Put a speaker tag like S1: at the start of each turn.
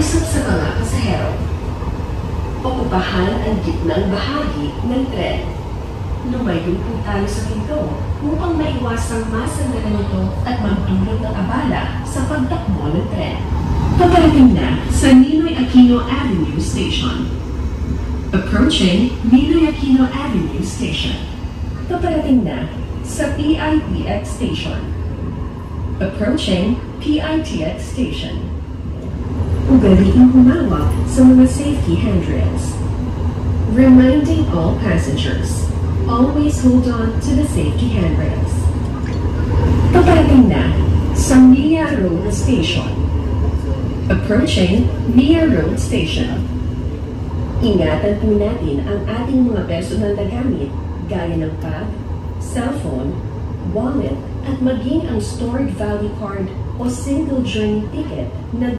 S1: Pakiusap sa mga pasahero. Okupahan ang gitnang bahagi ng tren. Lumayo po tayo sa pinto upang maiwasang masandala nito at magdulot ng abala sa pagtakbo ng tren. Paparating na sa Ninoy Aquino Avenue Station. Approaching Ninoy Aquino Avenue Station. Paparating na sa PITX Station. Approaching PITX Station. Ugaliing humawak sa mga safety handrails. Reminding all passengers, always hold on to the safety handrails. Paparating na sa Mia Road Station. Approaching Mia Road Station. Ingatan po natin ang ating mga personal na gamit gaya ng bag, cellphone, wallet, at maging ang stored value card o single journey ticket na